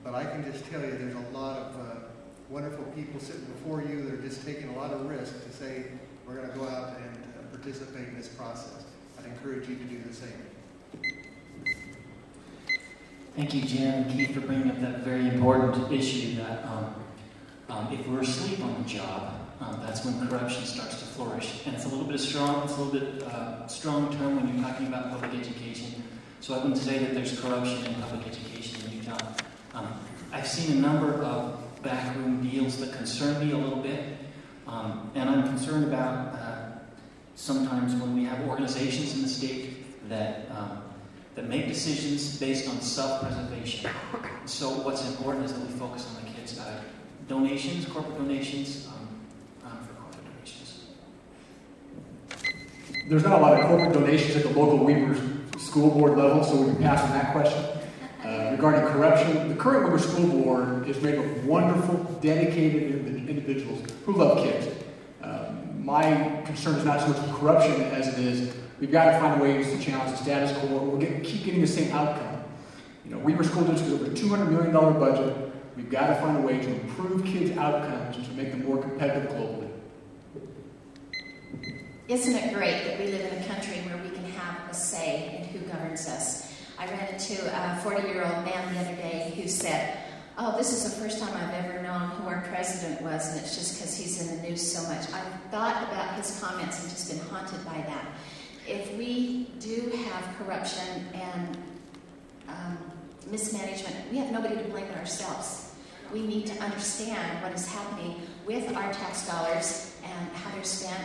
But I can just tell you there's a lot of wonderful people sitting before you that are just taking a lot of risk to say, we're going to go out and participate in this process. I'd encourage you to do the same. Thank you, Jen and Keith, for bringing up that very important issue that if we're asleep on the job, that's when corruption starts to flourish. And it's a little bit strong term when you're talking about public education. So I wouldn't say that there's corruption in public education in Utah. I've seen a number of backroom deals that concern me a little bit. And I'm concerned about sometimes when we have organizations in the state that make decisions based on self-preservation. So what's important is that we focus on the kids. Donations, corporate donations, for corporate donations. There's not a lot of corporate donations at the local Weber School Board level, so we can pass on that question. Regarding corruption, the current Weber School Board is made of wonderful, dedicated individuals who love kids. My concern is not so much corruption as it is we've got to find ways to challenge the status quo or keep getting the same outcome. Weber School District has over a $200 million budget. We've got to find a way to improve kids' outcomes to make them more competitive globally. Isn't it great that we live in a country where we can have a say in who governs us? I ran into a 40-year-old man the other day who said, "Oh, this is the first time I've ever known who our president was, and it's just because he's in the news so much." I've thought about his comments and just been haunted by that. If we do have corruption and mismanagement, we have nobody to blame but ourselves. We need to understand what is happening with our tax dollars and how they're spent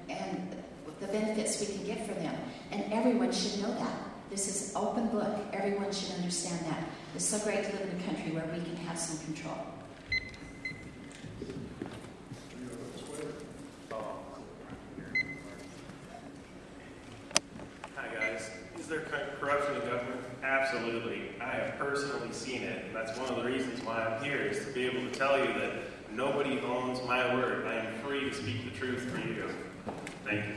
and the benefits we can get from them. And everyone should know that. This is open book. Everyone should understand that. It's so great to live in a country where we can have some control. Hi guys. Is there corruption in government? Absolutely. I have personally seen it. And that's one of the reasons why I'm here, is to be able to tell you that nobody owns my word. I am free to speak the truth for you. Thank you.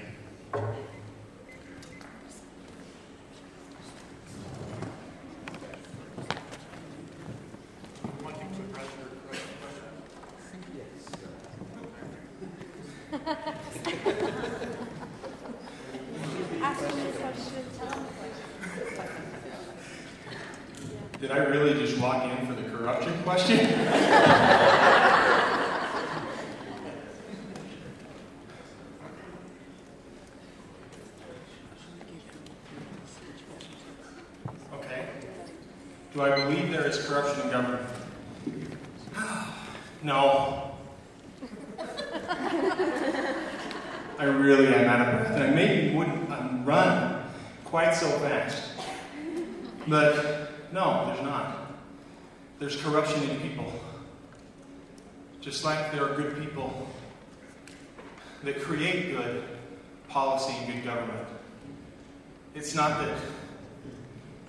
Did I really just walk in for the corruption question? Okay. Do I believe there is corruption in government? No. I really am out of breath, and I maybe wouldn't run quite so fast. But no, there's not. There's corruption in people. Just like there are good people that create good policy and good government. It's not that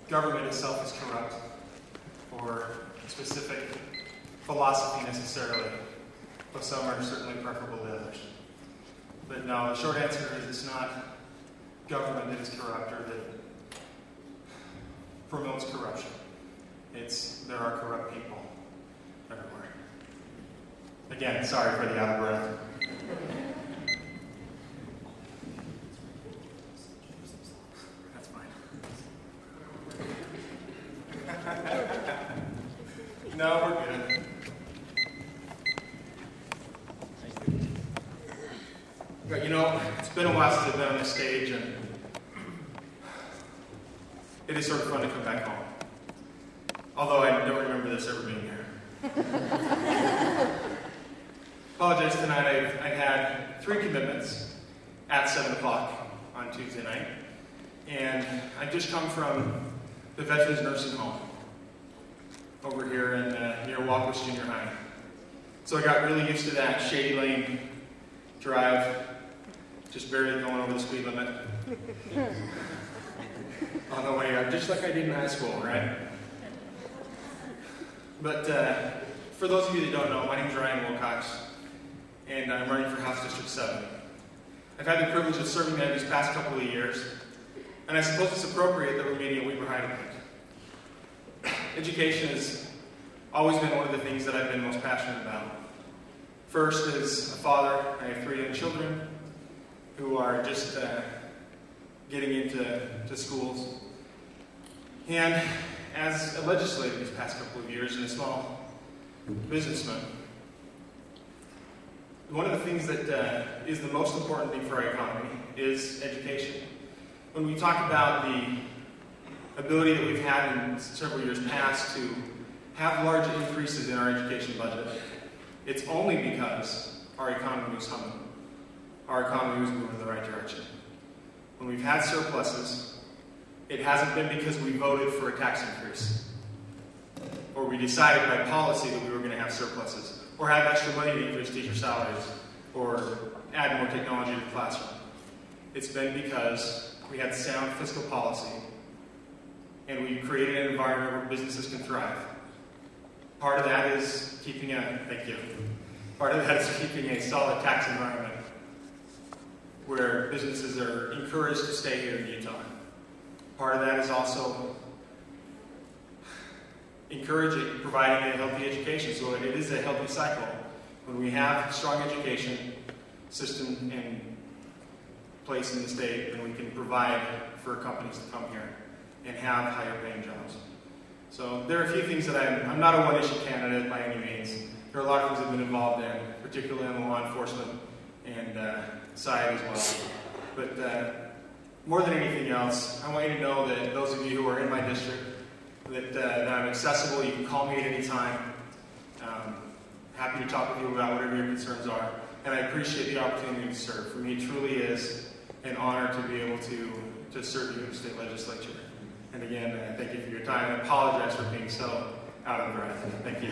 government itself is corrupt or a specific philosophy necessarily, but some are certainly preferable to others. But no, the short answer is it's not government that is corrupt or that promotes corruption. There are corrupt people everywhere. Again, sorry for the out of breath. That's fine. No, we're good. But it's been a while since I've been on this stage, and it is sort of fun to come back home. Although I don't remember this ever being here. Apologize tonight. I had 3 commitments at 7 o'clock on Tuesday night. And I just come from the Veterans Nursing Home over here in near Walkwich Junior High. So I got really used to that shady lane drive, just barely going over the speed limit on the way up, just like I did in high school, right? But for those of you that don't know, my name is Ryan Wilcox, and I'm running for House District 7. I've had the privilege of serving there these past couple of years, and I suppose it's appropriate that we're meeting at Weber High tonight. Education is always been one of the things that I've been most passionate about. First, as a father, I have 3 young children who are just getting into schools. And as a legislator these past couple of years and a small businessman, one of the things that is the most important thing for our economy is education. When we talk about the ability that we've had in several years past to have large increases in our education budget, it's only because our economy was humming. Our economy was moving in the right direction. When we've had surpluses, it hasn't been because we voted for a tax increase, or we decided by policy that we were going to have surpluses, or have extra money to increase teacher salaries, or add more technology to the classroom. It's been because we had sound fiscal policy, and we created an environment where businesses can thrive. Part of that is keeping Part of that is keeping a solid tax environment where businesses are encouraged to stay here in Utah. Part of that is also providing a healthy education so that it is a healthy cycle. When we have a strong education system in place in the state, then we can provide for companies to come here and have higher paying jobs. So there are a few things that I'm not a one-issue candidate by any means. There are a lot of things I've been involved in, particularly on the law enforcement and side as well. But more than anything else, I want you to know that those of you who are in my district, that I'm accessible. You can call me at any time. Happy to talk with you about whatever your concerns are. And I appreciate the opportunity to serve. For me, it truly is an honor to be able to serve you in the state legislature. And again, thank you for your time. I apologize for being so out of breath. Thank you.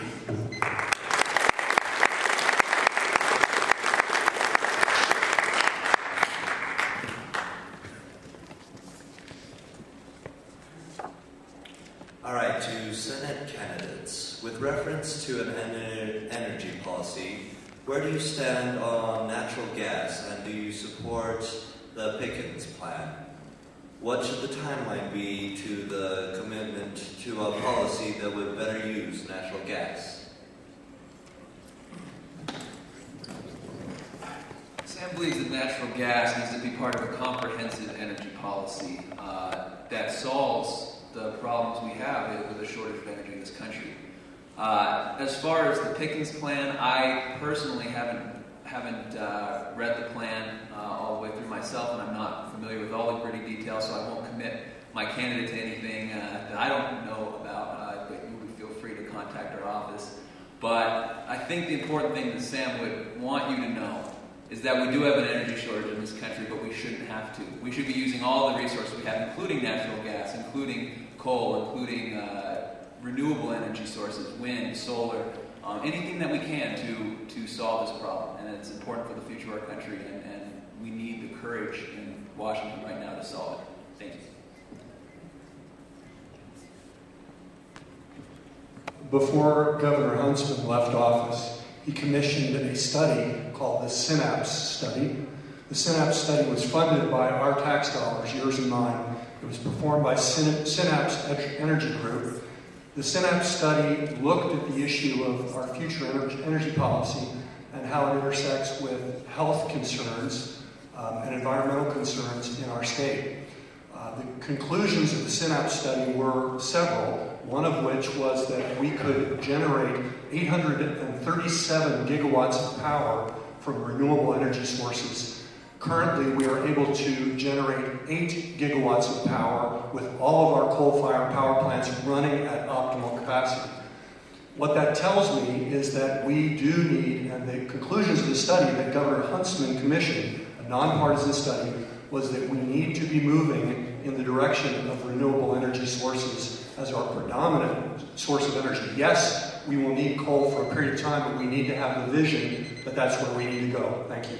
All right, to Senate candidates. With reference to an energy policy, where do you stand on natural gas, and do you support the Pickens plan? What should the timeline be to the commitment to a policy that would better use natural gas? Sam believes that natural gas needs to be part of a comprehensive energy policy that solves the problems we have with a shortage of energy in this country. As far as the Pickens plan, I personally haven't read the plan all the way through myself, and I'm not familiar with all the gritty details, so I won't commit my candidate to anything that I don't know about, but you would feel free to contact our office. But I think the important thing that Sam would want you to know is that we do have an energy shortage in this country, but we shouldn't have to. We should be using all the resources we have, including natural gas, including coal, including renewable energy sources, wind, solar, anything that we can to solve this problem. And it's important for the future of our country, and we need the courage in Washington right now to solve it. Thank you. Before Governor Huntsman left office, he commissioned a study called the Synapse Study. The Synapse Study was funded by our tax dollars, yours and mine. It was performed by Synapse Energy Group. The Synapse Study looked at the issue of our future energy policy and how it intersects with health concerns and environmental concerns in our state. The conclusions of the Synapse Study were several, one of which was that we could generate 837 gigawatts of power from renewable energy sources. Currently, we are able to generate 8 gigawatts of power with all of our coal-fired power plants running at optimal capacity. What that tells me is that we do need, and the conclusions of the study that Governor Huntsman commissioned, a nonpartisan study, was that we need to be moving in the direction of renewable energy sources as our predominant source of energy. Yes, we will need coal for a period of time, but we need to have the vision that that's where we need to go. Thank you.